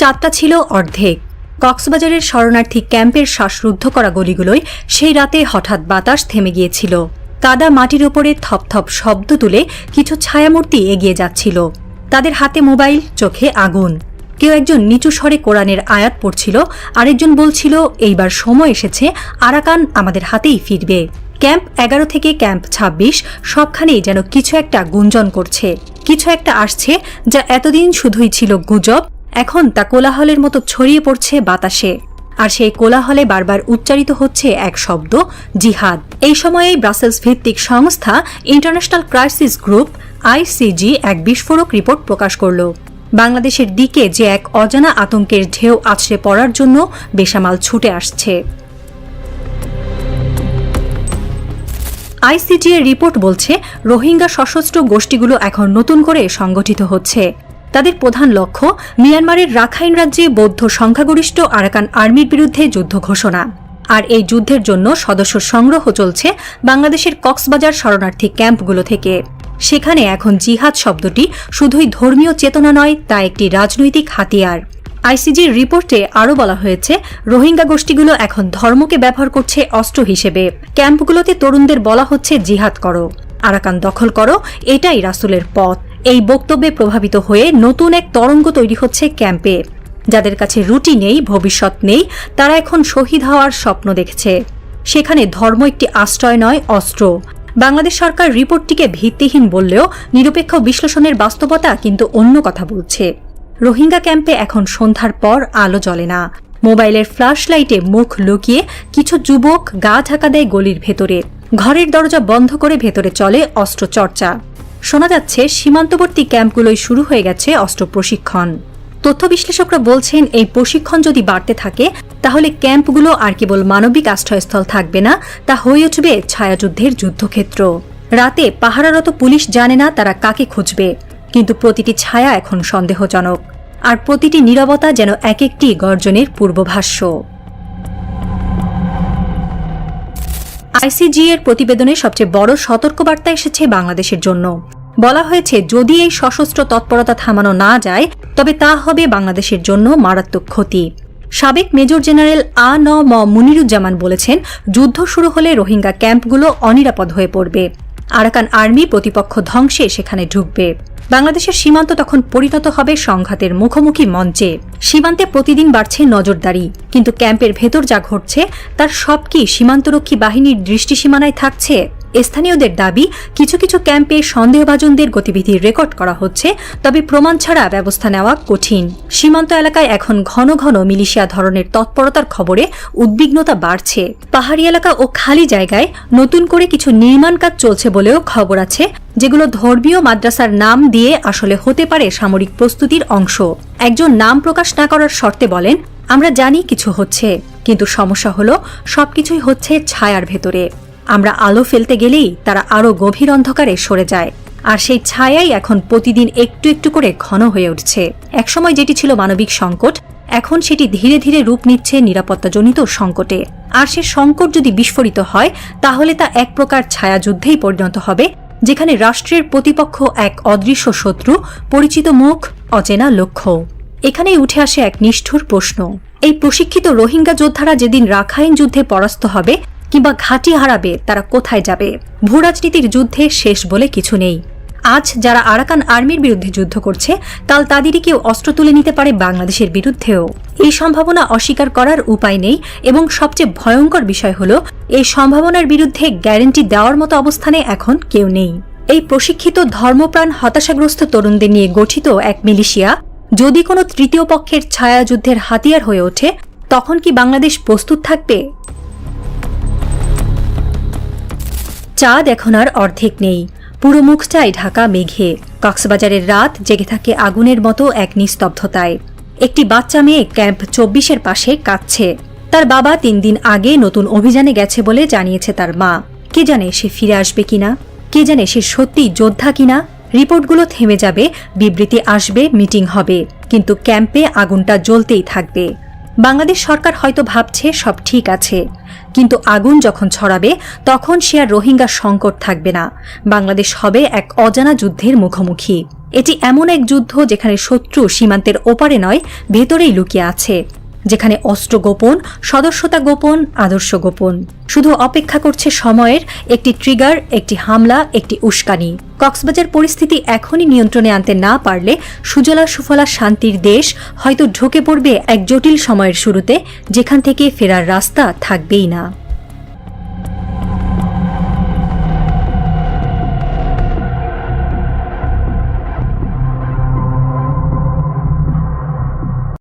চাঁদটা ছিল অর্ধেক। কক্সবাজারের শরণার্থী ক্যাম্পের শ্বাসরুদ্ধ করা গলিগুলোয় সেই রাতে হঠাৎ বাতাস থেমে গিয়েছিল। কাদা মাটির ওপরে থপথপ শব্দ তুলে কিছু ছায়ামূর্তি এগিয়ে যাচ্ছিল। তাদের হাতে মোবাইল, চোখে আগুন। কেউ একজন নিচু স্বরে কোরআনের আয়াত পড়ছিল, আরেকজন বলছিল, এইবার সময় এসেছে, আরাকান আমাদের হাতেই ফিরবে। ক্যাম্প 11 থেকে ক্যাম্প 26 সবখানেই যেন কিছু একটা গুঞ্জন করছে। কিছু একটা আসছে যা এতদিন শুধুই ছিল গুজব, এখন তা কোলাহলের মতো ছড়িয়ে পড়ছে বাতাসে। আর সেই কোলাহলে বারবার উচ্চারিত হচ্ছে এক শব্দ, জিহাদ। এই সময়েই ব্রাসেলস ভিত্তিক সংস্থা ইন্টারন্যাশনাল ক্রাইসিস গ্রুপ ICG এক বিস্ফোরক রিপোর্ট প্রকাশ করল। বাংলাদেশের দিকে যে এক অজানা আতঙ্কের ঢেউ আছড়ে পড়ার জন্য বেসামাল ছুটে আসছে। ICG এর রিপোর্ট বলছে, রোহিঙ্গা সশস্ত্র গোষ্ঠীগুলো এখন নতুন করে সংগঠিত হচ্ছে। তাদের প্রধান লক্ষ্য মিয়ানমারের রাখাইন রাজ্যে বৌদ্ধ সংখ্যাগরিষ্ঠ আরাকান আর্মির বিরুদ্ধে যুদ্ধ ঘোষণা। আর এই যুদ্ধের জন্য সদস্য সংগ্রহ চলছে বাংলাদেশের কক্সবাজার শরণার্থী ক্যাম্পগুলো থেকে। সেখানে এখন জিহাদ শব্দটি শুধুই ধর্মীয় চেতনা নয়, তা একটি রাজনৈতিক হাতিয়ার। ICGর রিপোর্টে আরও বলা হয়েছে, রোহিঙ্গা গোষ্ঠীগুলো এখন ধর্মকে ব্যবহার করছে অস্ত্র হিসেবে। ক্যাম্পগুলোতে তরুণদের বলা হচ্ছে, জিহাদ করো, আরাকান দখল করো, এটাই রাসূলের পথ। এই বক্তব্যে প্রভাবিত হয়ে নতুন এক তরঙ্গ তৈরি হচ্ছে ক্যাম্পে। যাদের কাছে রুটি নেই, ভবিষ্যৎ নেই, তারা এখন শহীদ হওয়ার স্বপ্ন দেখছে। সেখানে ধর্ম একটি আশ্রয় নয়, অস্ত্র। বাংলাদেশ সরকার রিপোর্টটিকে ভিত্তিহীন বললেও নিরপেক্ষ বিশ্লেষণের বাস্তবতা কিন্তু অন্য কথা বলছে। রোহিঙ্গা ক্যাম্পে এখন সন্ধ্যার পর আলো জ্বলে না। মোবাইলের ফ্ল্যাশ লাইটে মুখ লুকিয়ে কিছু যুবক গা ঢাকা দেয় গলির ভেতরে। ঘরের দরজা বন্ধ করে ভেতরে চলে অস্ত্র চর্চা। শোনা যাচ্ছে, সীমান্তবর্তী ক্যাম্পগুলোয় শুরু হয়ে গেছে অস্ত্র প্রশিক্ষণ। তথ্য বিশ্লেষকরা বলছেন, এই প্রশিক্ষণ যদি বাড়তে থাকে তাহলে ক্যাম্পগুলো আর কেবল মানবিক আশ্রয়স্থল থাকবে না, তা হয়ে উঠবে ছায়াযুদ্ধের যুদ্ধক্ষেত্র। রাতে পাহারারত পুলিশ জানে না তারা কাকে খুঁজবে, কিন্তু প্রতিটি ছায়া এখন সন্দেহজনক, আর প্রতিটি নীরবতা যেন এক একটি গর্জনের পূর্বভাষ্য। ICG এর প্রতিবেদনে সবচেয়ে বড় সতর্কবার্তা এসেছে বাংলাদেশের জন্য। বলা হয়েছে, যদি এই সশস্ত্র তৎপরতা থামানো না যায় তবে তা হবে বাংলাদেশের জন্য মারাত্মক ক্ষতি। সাবেক মেজর জেনারেল আ.ন.ম মুনিরুজ্জামান বলেছেন, যুদ্ধ শুরু হলে রোহিঙ্গা ক্যাম্পগুলো অনিরাপদ হয়ে পড়বে। আরাকান আর্মি প্রতিপক্ষ ধ্বংসে সেখানে ঢুকবে। বাংলাদেশের সীমান্ত তখন পরিণত হবে সংঘাতের মুখোমুখি মঞ্চে। সীমান্তে প্রতিদিন বাড়ছে নজরদারি, কিন্তু ক্যাম্পের ভেতর যা ঘটছে তার সব কি সীমান্তরক্ষী বাহিনীর দৃষ্টিসীমানায় থাকছে? স্থানীয়দের দাবি, কিছু কিছু ক্যাম্পে সন্দেহভাজনদের গতিবিধি রেকর্ড করা হচ্ছে, তবে প্রমাণ ছাড়া ব্যবস্থা নেওয়া কঠিন। সীমান্ত এলাকায় এখন ঘন ঘন মিলিশিয়া ধরনের তৎপরতার খবরে উদ্বিগ্নতা বাড়ছে। পাহাড়ি এলাকা ও খালি জায়গায় নতুন করে কিছু নির্মাণ কাজ চলছে বলেও খবর আছে, যেগুলো ধর্মীয় মাদ্রাসার নাম দিয়ে আসলে হতে পারে সামরিক প্রস্তুতির অংশ। একজন নাম প্রকাশ না করার শর্তে বলেন, আমরা জানি কিছু হচ্ছে, কিন্তু সমস্যা হলো সবকিছুই হচ্ছে ছায়ার ভেতরে। আমরা আলো ফেলতে গেলেই তারা আরও গভীর অন্ধকারে সরে যায়, আর সেই ছায়াই এখন প্রতিদিন একটু একটু করে ঘন হয়ে উঠছে। একসময় যেটি ছিল মানবিক সংকট, এখন সেটি ধীরে ধীরে রূপ নিচ্ছে নিরাপত্তাজনিত সংকটে। আর সে সংকট যদি বিস্ফোরিত হয় তাহলে তা এক প্রকার ছায়াযুদ্ধেই পরিণত হবে, যেখানে রাষ্ট্রের প্রতিপক্ষ এক অদৃশ্য শত্রু, পরিচিত মুখ, অচেনা লক্ষ্য। এখানেই উঠে আসে এক নিষ্ঠুর প্রশ্ন, এই প্রশিক্ষিত রোহিঙ্গা যোদ্ধারা যেদিন রাখাইন যুদ্ধে পরাস্ত হবে কিংবা ঘাঁটি হারাবে, তারা কোথায় যাবে? ভূরাজনীতির যুদ্ধে শেষ বলে কিছু নেই। আজ যারা আরাকান আর্মির বিরুদ্ধে যুদ্ধ করছে, কাল তাদেরই কেউ অস্ত্র তুলে নিতে পারে বাংলাদেশের বিরুদ্ধেও। এই সম্ভাবনা অস্বীকার করার উপায় নেই, এবং সবচেয়ে ভয়ঙ্কর বিষয় হলো, এই সম্ভাবনার বিরুদ্ধে গ্যারান্টি দেওয়ার মতো অবস্থানে এখন কেউ নেই। এই প্রশিক্ষিত ধর্মপ্রাণ হতাশাগ্রস্ত তরুণদের নিয়ে গঠিত এক মিলিশিয়া যদি কোনো তৃতীয় পক্ষের ছায়াযুদ্ধের হাতিয়ার হয়ে ওঠে, তখন কি বাংলাদেশ প্রস্তুত থাকবে? চাঁদ এখন আর অর্ধেক নেই, পুরো মুখটাই ঢাকা মেঘে। কক্সবাজারের রাত জেগে থাকে আগুনের মতো এক নিস্তব্ধতায়। একটি বাচ্চা মেয়ে ক্যাম্প 24-এর পাশে কাঁদছে। তার বাবা 3 দিন আগে নতুন অভিযানে গেছে বলে জানিয়েছে তার মা। কে জানে সে ফিরে আসবে কিনা, কে জানে সে সত্যি যোদ্ধা কিনা। রিপোর্টগুলো থেমে যাবে, বিবৃতি আসবে, মিটিং হবে, কিন্তু ক্যাম্পে আগুনটা জ্বলতেই থাকবে। বাংলাদেশ সরকার হয়তো ভাবছে সব ঠিক আছে, কিন্তু আগুন যখন ছড়াবে তখন সে আর রোহিঙ্গা সংকট থাকবে না, বাংলাদেশ হবে এক অজানা যুদ্ধের মুখোমুখি। এটি এমন এক যুদ্ধ যেখানে শত্রু সীমান্তের ওপারে নয়, ভেতরেই লুকিয়ে আছে, যেখানে অস্ত্র গোপন, সদস্যতা গোপন, আদর্শ গোপন। শুধু অপেক্ষা করছে সময়ের একটি ট্রিগার, একটি হামলা, একটি উস্কানি। কক্সবাজার পরিস্থিতি এখনই নিয়ন্ত্রণে আনতে না পারলে সুজলা সুফলা শান্তির দেশ হয়তো ঢুকে পড়বে এক জটিল সময়ের শুরুতে, যেখান থেকে ফেরার রাস্তা থাকবেই না।